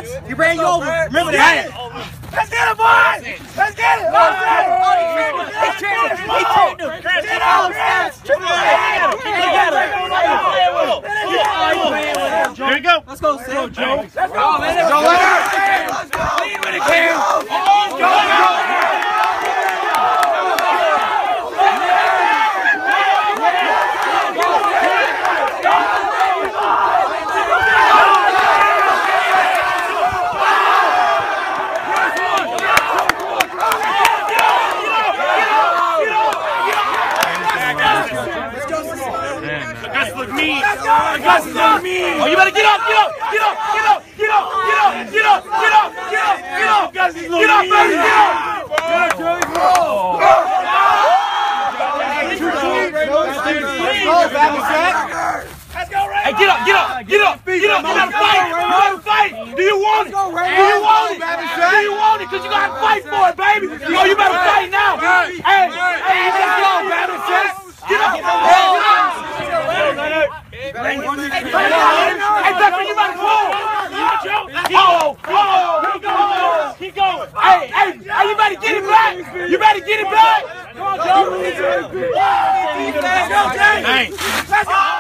chance. He ran you over. Remember that. Let's get it, boys. Let's get it. There you go. Let's go, Sam. Joe. Let's go. Let's go. Lead with it, Cam. Look mean. Oh, you better get up, get up, get up, get up, get up, get up, get up, get up, get up, get up, get up, baby, get up. Let's go, Ray. Hey, get up, get up, get up, get up. You gotta fight. You gotta fight. Do you want it? Do you want it? Do you want it? Because you gotta fight for it, baby. Oh, you better fight now. Hey, let's go, baby. Get up. Hey, Becker, you better go. Keep going. Hey, you better get it back. You better get it back. Come on, Joe. Let's go, James. Let's go.